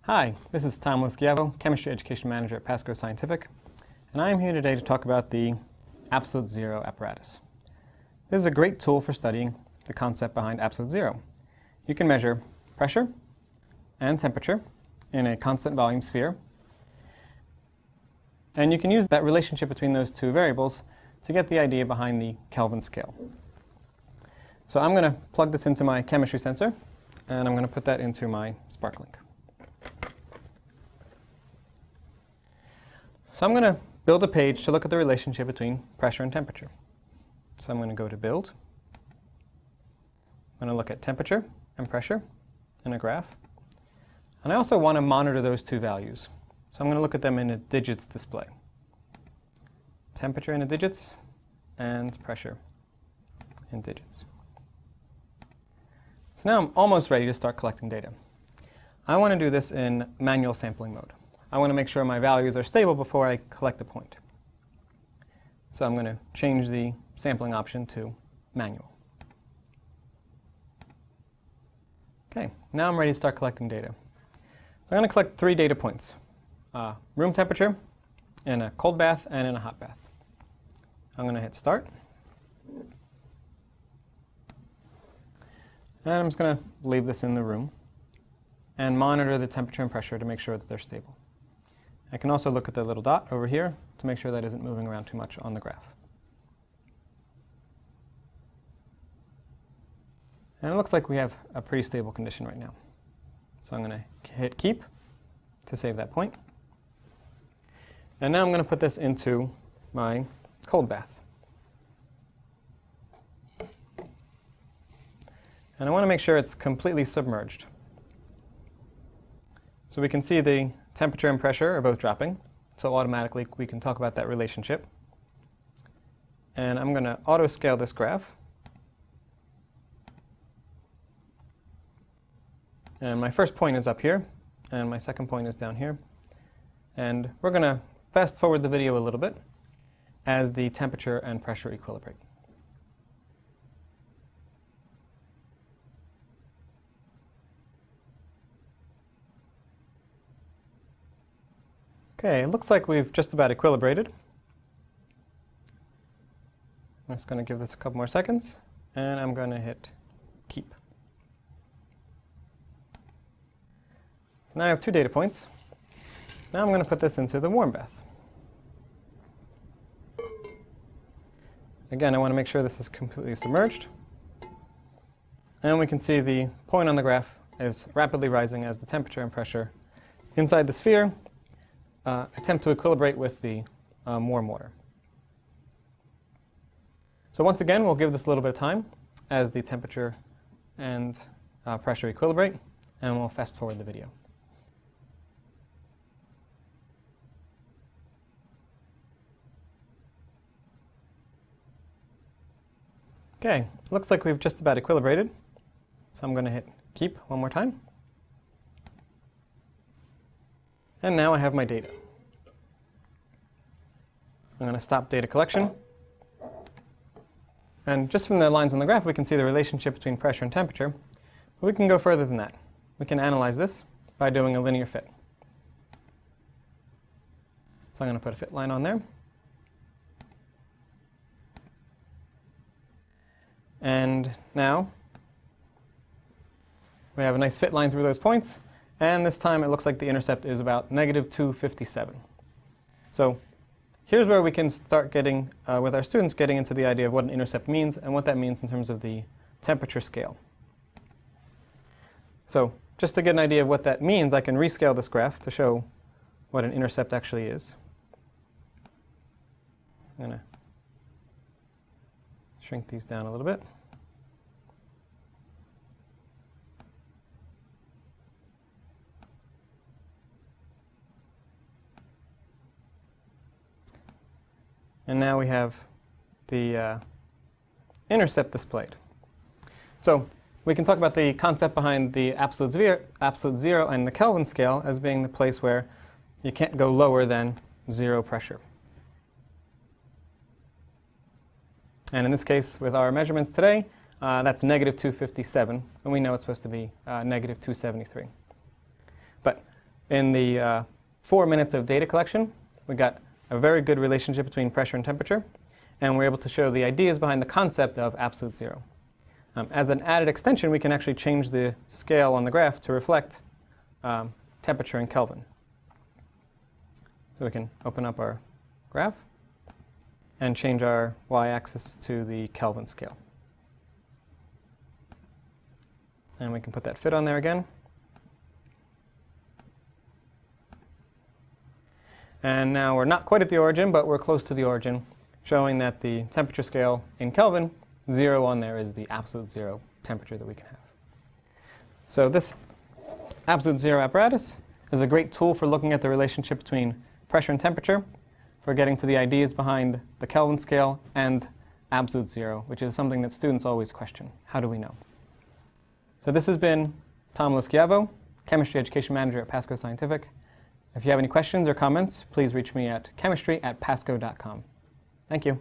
Hi, this is Tom Loschiavo, Chemistry Education Manager at Pasco Scientific, and I am here today to talk about the absolute zero apparatus. This is a great tool for studying the concept behind absolute zero. You can measure pressure and temperature in a constant volume sphere, and you can use that relationship between those two variables to get the idea behind the Kelvin scale. So I'm going to plug this into my chemistry sensor, and I'm going to put that into my SparkLink. So I'm going to build a page to look at the relationship between pressure and temperature. So I'm going to go to Build. I'm going to look at temperature and pressure in a graph. And I also want to monitor those two values. So I'm going to look at them in a digits display. Temperature in the digits and pressure in digits. So now I'm almost ready to start collecting data. I want to do this in manual sampling mode. I want to make sure my values are stable before I collect the point. So I'm going to change the sampling option to manual. Okay, now I'm ready to start collecting data. So I'm going to collect 3 data points. Room temperature, in a cold bath, and in a hot bath. I'm going to hit Start. And I'm just going to leave this in the room and monitor the temperature and pressure to make sure that they're stable. I can also look at the little dot over here to make sure that isn't moving around too much on the graph. And it looks like we have a pretty stable condition right now. So I'm going to hit Keep to save that point. And now I'm going to put this into my cold bath. And I want to make sure it's completely submerged. So we can see the temperature and pressure are both dropping, so automatically we can talk about that relationship. And I'm going to auto-scale this graph. And my first point is up here, and my second point is down here. And we're going to fast forward the video a little bit as the temperature and pressure equilibrate. Okay, it looks like we've just about equilibrated. I'm just going to give this a couple more seconds, and I'm going to hit Keep. So now I have 2 data points. Now I'm going to put this into the warm bath. Again, I want to make sure this is completely submerged. And we can see the point on the graph is rapidly rising as the temperature and pressure inside the sphere attempt to equilibrate with the warm water. So once again, we'll give this a little bit of time as the temperature and pressure equilibrate, and we'll fast forward the video. Okay, looks like we've just about equilibrated. So I'm going to hit Keep one more time. And now I have my data. I'm going to stop data collection. And just from the lines on the graph, we can see the relationship between pressure and temperature. But we can go further than that. We can analyze this by doing a linear fit. So I'm going to put a fit line on there. And now we have a nice fit line through those points. And this time it looks like the intercept is about -257. So here's where we can start getting, with our students, getting into the idea of what an intercept means and what that means in terms of the temperature scale. So just to get an idea of what that means, I can rescale this graph to show what an intercept actually is. I'm going to shrink these down a little bit. And now we have the intercept displayed. So we can talk about the concept behind the absolute zero and the Kelvin scale as being the place where you can't go lower than 0 pressure. And in this case, with our measurements today, that's -257, and we know it's supposed to be -273. But In the 4 minutes of data collection, we got a very good relationship between pressure and temperature, and we're able to show the ideas behind the concept of absolute zero. As an added extension, we can actually change the scale on the graph to reflect temperature in Kelvin. So we can open up our graph and change our y-axis to the Kelvin scale. And we can put that fit on there again. And now we're not quite at the origin, but we're close to the origin, showing that the temperature scale in Kelvin, 0 on there is the absolute zero temperature that we can have. So this absolute zero apparatus is a great tool for looking at the relationship between pressure and temperature, for getting to the ideas behind the Kelvin scale and absolute zero, which is something that students always question. How do we know? So this has been Tom Loschiavo, Chemistry Education Manager at Pasco Scientific. If you have any questions or comments, please reach me at chemistry@pasco.com. Thank you.